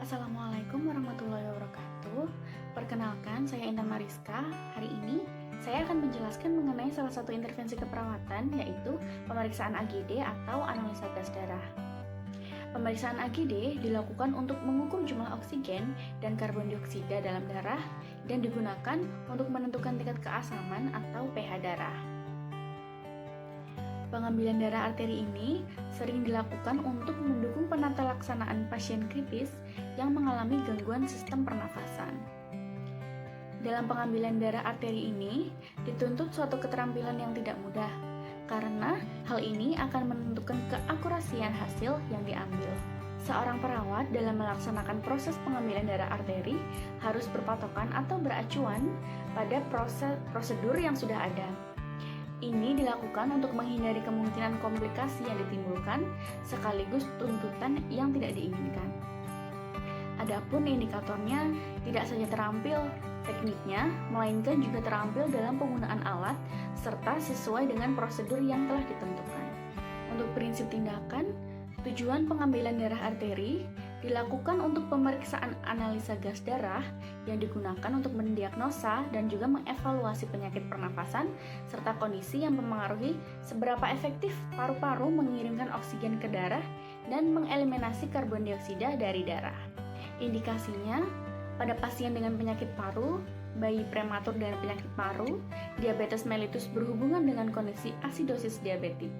Assalamualaikum warahmatullahi wabarakatuh. Perkenalkan, saya Intan Mariska. Hari ini saya akan menjelaskan mengenai salah satu intervensi keperawatan, yaitu pemeriksaan AGD atau analisa gas darah. Pemeriksaan AGD dilakukan untuk mengukur jumlah oksigen dan karbon dioksida dalam darah dan digunakan untuk menentukan tingkat keasaman atau pH darah. Pengambilan darah arteri ini sering dilakukan untuk mendukung penata laksanaan pasien kritis yang mengalami gangguan sistem pernafasan. Dalam pengambilan darah arteri ini dituntut suatu keterampilan yang tidak mudah, karena hal ini akan menentukan keakurasian hasil yang diambil. Seorang perawat dalam melaksanakan proses pengambilan darah arteri harus berpatokan atau beracuan pada prosedur yang sudah ada. Ini dilakukan untuk menghindari kemungkinan komplikasi yang ditimbulkan sekaligus tuntutan yang tidak diinginkan. Adapun indikatornya tidak saja terampil tekniknya, melainkan juga terampil dalam penggunaan alat serta sesuai dengan prosedur yang telah ditentukan. Untuk prinsip tindakan, tujuan pengambilan darah arteri dilakukan untuk pemeriksaan analisa gas darah yang digunakan untuk mendiagnosa dan juga mengevaluasi penyakit pernafasan serta kondisi yang mempengaruhi seberapa efektif paru-paru mengirimkan oksigen ke darah dan mengeliminasi karbon dioksida dari darah. Indikasinya pada pasien dengan penyakit paru, bayi prematur dengan penyakit paru, diabetes mellitus berhubungan dengan kondisi asidosis diabetik.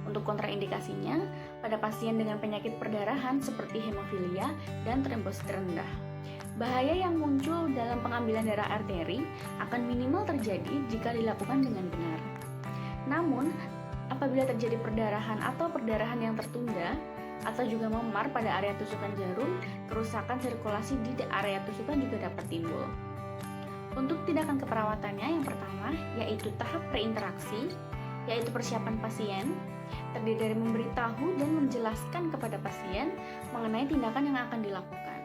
Untuk kontraindikasinya, pada pasien dengan penyakit perdarahan seperti hemofilia dan trombosit rendah. Bahaya yang muncul dalam pengambilan darah arteri akan minimal terjadi jika dilakukan dengan benar. Namun, apabila terjadi perdarahan atau perdarahan yang tertunda, atau juga memar pada area tusukan jarum, kerusakan sirkulasi di area tusukan juga dapat timbul. Untuk tindakan keperawatannya, yang pertama yaitu tahap preinteraksi, yaitu persiapan pasien, terdiri dari memberitahu dan menjelaskan kepada pasien mengenai tindakan yang akan dilakukan.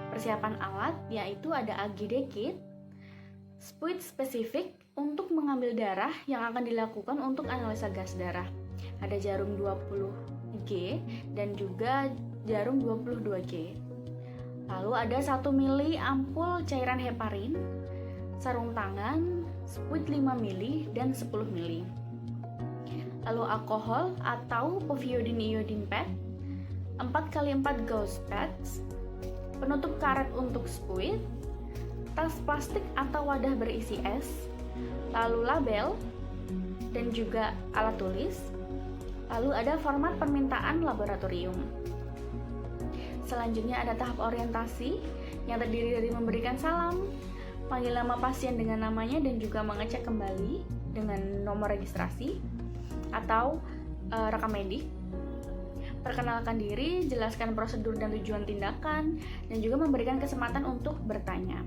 Persiapan alat yaitu ada AGD kit, spuit spesifik untuk mengambil darah yang akan dilakukan untuk analisa gas darah. Ada jarum 20G dan juga jarum 22G. Lalu ada 1 mili ampul cairan heparin, sarung tangan, spuit 5 mili dan 10 mili. Lalu alkohol atau povidone-iodine pad, 4x4 gauze pads, penutup karet untuk spuit, tas plastik atau wadah berisi es, lalu label dan juga alat tulis. Lalu ada format permintaan laboratorium. Selanjutnya ada tahap orientasi yang terdiri dari memberikan salam, panggil nama pasien dengan namanya dan juga mengecek kembali dengan nomor registrasi atau rekam medik. Perkenalkan diri, jelaskan prosedur dan tujuan tindakan, dan juga memberikan kesempatan untuk bertanya.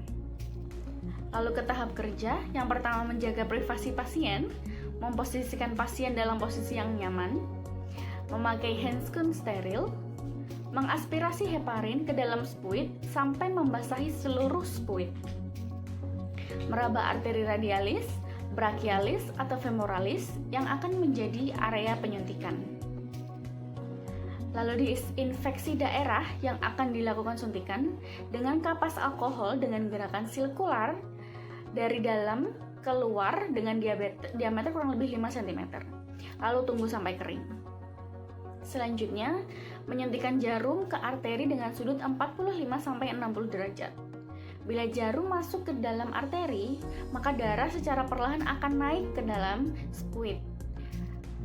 Lalu ke tahap kerja, yang pertama menjaga privasi pasien, memposisikan pasien dalam posisi yang nyaman, memakai handscoon steril, mengaspirasi heparin ke dalam spuit sampai membasahi seluruh spuit, meraba arteri radialis, brachialis atau femoralis yang akan menjadi area penyuntikan. Lalu disinfeksi daerah yang akan dilakukan suntikan dengan kapas alkohol dengan gerakan sirkular dari dalam keluar dengan diameter kurang lebih 5 cm. Lalu tunggu sampai kering. Selanjutnya, menyuntikkan jarum ke arteri dengan sudut 45-60 derajat. Bila jarum masuk ke dalam arteri, maka darah secara perlahan akan naik ke dalam spuit.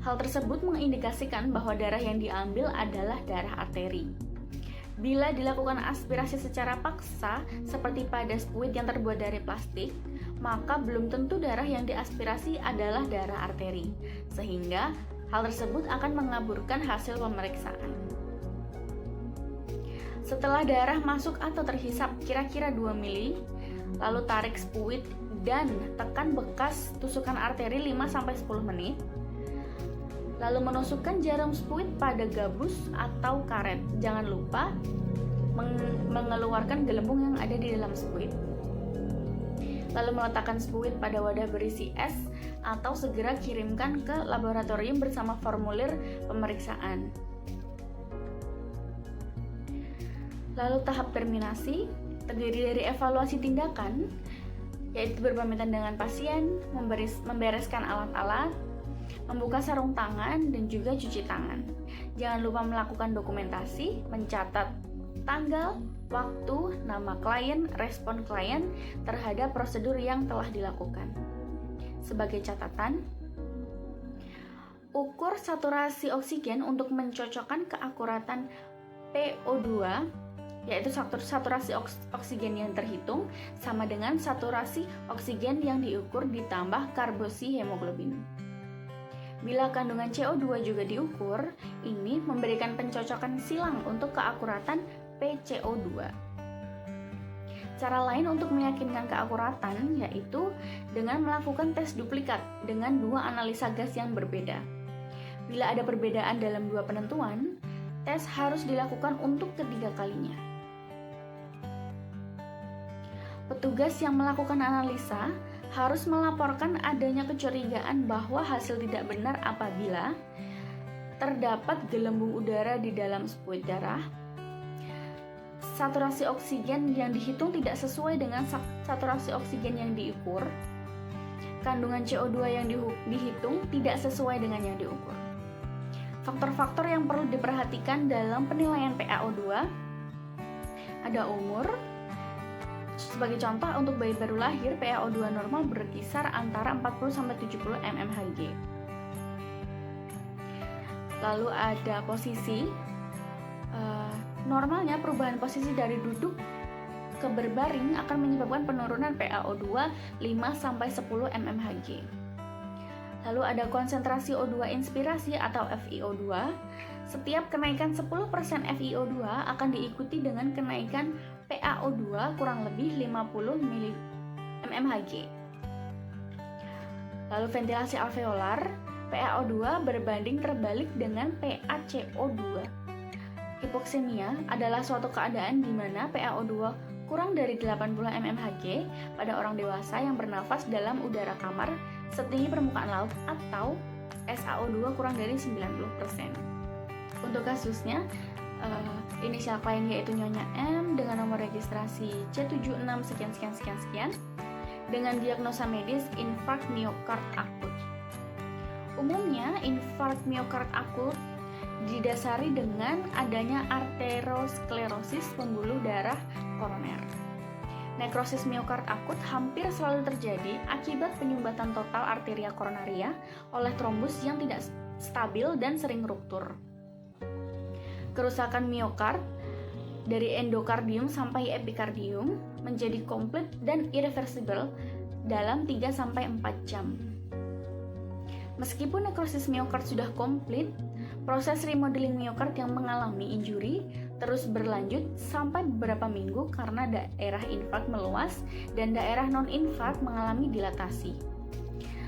Hal tersebut mengindikasikan bahwa darah yang diambil adalah darah arteri. Bila dilakukan aspirasi secara paksa, seperti pada spuit yang terbuat dari plastik, maka belum tentu darah yang diaspirasi adalah darah arteri, sehingga hal tersebut akan mengaburkan hasil pemeriksaan. Setelah darah masuk atau terhisap kira-kira 2 mili, lalu tarik spuit dan tekan bekas tusukan arteri 5-10 menit. Lalu menusukkan jarum spuit pada gabus atau karet. Jangan lupa mengeluarkan gelembung yang ada di dalam spuit. Lalu meletakkan spuit pada wadah berisi es atau segera kirimkan ke laboratorium bersama formulir pemeriksaan. Lalu tahap terminasi terdiri dari evaluasi tindakan, yaitu berpamitan dengan pasien, membereskan alat-alat, membuka sarung tangan, dan juga cuci tangan. Jangan lupa melakukan dokumentasi, mencatat tanggal, waktu, nama klien, respon klien terhadap prosedur yang telah dilakukan. Sebagai catatan, ukur saturasi oksigen untuk mencocokkan keakuratan PO2, yaitu saturasi oksigen yang terhitung sama dengan saturasi oksigen yang diukur ditambah karbosi hemoglobin. Bila kandungan CO2 juga diukur, ini memberikan pencocokan silang untuk keakuratan PCO2. Cara lain untuk meyakinkan keakuratan yaitu dengan melakukan tes duplikat dengan dua analisa gas yang berbeda. Bila ada perbedaan dalam dua penentuan, tes harus dilakukan untuk ketiga kalinya. Petugas yang melakukan analisa harus melaporkan adanya kecurigaan bahwa hasil tidak benar apabila terdapat gelembung udara di dalam spuit darah, saturasi oksigen yang dihitung tidak sesuai dengan saturasi oksigen yang diukur, kandungan CO2 yang dihitung tidak sesuai dengan yang diukur. Faktor-faktor yang perlu diperhatikan dalam penilaian PaO2 ada umur. Sebagai contoh, untuk bayi baru lahir, PaO2 normal berkisar antara 40-70 mmHg. Lalu ada posisi. Normalnya perubahan posisi dari duduk ke berbaring akan menyebabkan penurunan PaO2 5-10 mmHg. Lalu ada konsentrasi O2 inspirasi atau FiO2. Setiap kenaikan 10% FiO2 akan diikuti dengan kenaikan PaO2 kurang lebih 50 mmHg. Lalu ventilasi alveolar, PaO2 berbanding terbalik dengan PaCO2. Hipoksemia adalah suatu keadaan di mana PaO2 kurang dari 80 mmHg pada orang dewasa yang bernafas dalam udara kamar setinggi permukaan laut atau SaO2 kurang dari 90%. Untuk kasusnya, inisial klien yaitu Nyonya M dengan nomor registrasi C76 sekian dengan diagnosa medis infark miokard akut. Umumnya infark miokard akut didasari dengan adanya arteriosklerosis pembuluh darah koroner. Nekrosis miokard akut hampir selalu terjadi akibat penyumbatan total arteria koronaria oleh trombus yang tidak stabil dan sering ruptur. Kerusakan miokard dari endokardium sampai epikardium menjadi komplit dan irreversible dalam 3-4 jam. Meskipun nekrosis miokard sudah komplit, proses remodeling miokard yang mengalami injuri terus berlanjut sampai beberapa minggu karena daerah infark meluas dan daerah non-infark mengalami dilatasi.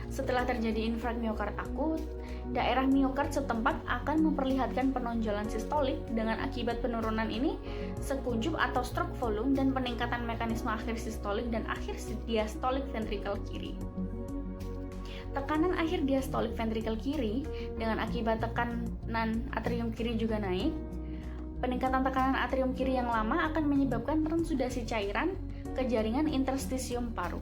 Setelah terjadi infark miokard akut, daerah miokard setempat akan memperlihatkan penonjolan sistolik. Dengan akibat penurunan ini, sekuncup atau stroke volume dan peningkatan mekanisme akhir sistolik dan akhir diastolik ventrikel kiri. Tekanan akhir diastolik ventrikel kiri dengan akibat tekanan atrium kiri juga naik. Peningkatan tekanan atrium kiri yang lama akan menyebabkan transudasi cairan ke jaringan interstisium paru.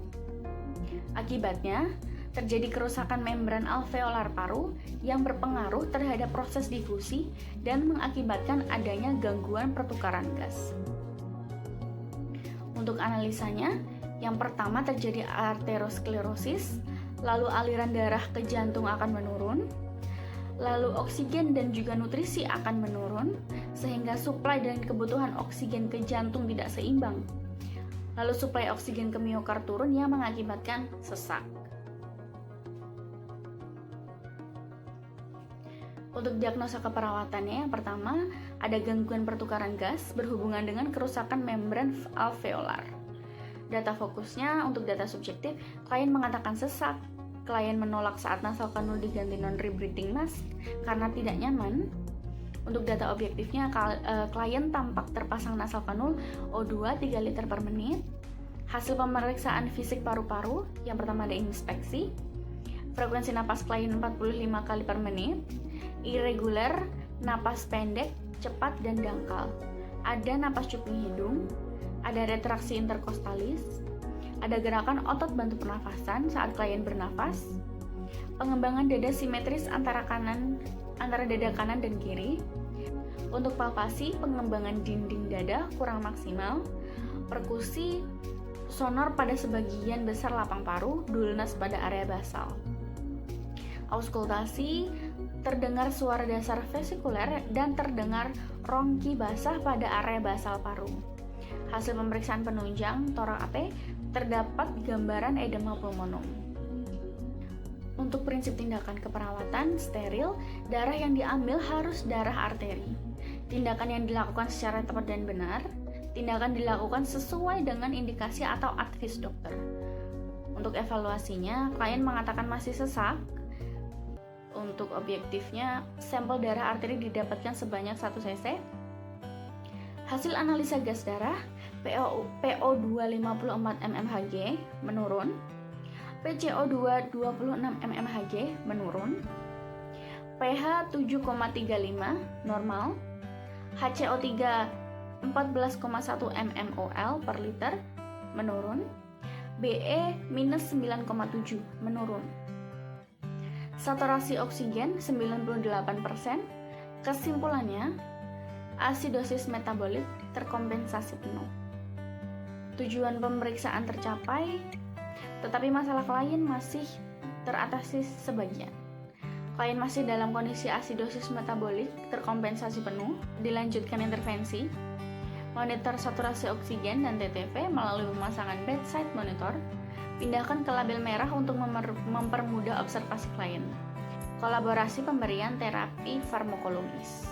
Akibatnya, terjadi kerusakan membran alveolar paru yang berpengaruh terhadap proses difusi dan mengakibatkan adanya gangguan pertukaran gas. Untuk analisanya, yang pertama terjadi arteriosklerosis, lalu aliran darah ke jantung akan menurun, lalu oksigen dan juga nutrisi akan menurun, sehingga suplai dan kebutuhan oksigen ke jantung tidak seimbang. Lalu suplai oksigen ke miokard turun yang mengakibatkan sesak. Untuk diagnosa keperawatannya, yang pertama ada gangguan pertukaran gas berhubungan dengan kerusakan membran alveolar. Data fokusnya untuk data subjektif, klien mengatakan sesak, klien menolak saat nasal kanul diganti non-rebreathing mask karena tidak nyaman. Untuk data objektifnya, klien tampak terpasang nasal kanul O2 3 liter per menit. Hasil pemeriksaan fisik paru-paru, yang pertama ada inspeksi, frekuensi napas klien 45 kali per menit, irregular, napas pendek, cepat, dan dangkal. ada napas cuping hidung, ada retraksi interkostalis, ada gerakan otot bantu pernafasan saat klien bernafas, pengembangan dada simetris antara dada kanan dan kiri. Untuk palpasi, pengembangan dinding dada kurang maksimal, perkusi sonor pada sebagian besar lapang paruh, dulnas pada area basal. Auskultasi, terdengar suara dasar vesikuler dan terdengar rongki basah pada area basal paru. Hasil pemeriksaan penunjang torak AP terdapat gambaran edema pulmonum. Untuk prinsip tindakan keperawatan steril, darah yang diambil harus darah arteri. Tindakan yang dilakukan secara tepat dan benar, tindakan dilakukan sesuai dengan indikasi atau advis dokter. Untuk evaluasinya, klien mengatakan masih sesak. Untuk objektifnya, sampel darah arteri didapatkan sebanyak 1 cc. Hasil analisa gas darah, PO2 54 mmHg menurun, PCO2 26 mmHg menurun, pH 7,35 normal, HCO3 14,1 mmol per liter menurun, BE minus 9,7 menurun. Saturasi oksigen 98%. Kesimpulannya, asidosis metabolik terkompensasi penuh. Tujuan pemeriksaan tercapai, tetapi masalah klien masih teratasi sebagian. Klien masih dalam kondisi asidosis metabolik terkompensasi penuh, dilanjutkan intervensi, monitor saturasi oksigen dan TTV melalui pemasangan bedside monitor, pindahkan ke label merah untuk mempermudah observasi klien. Kolaborasi pemberian terapi farmakologis.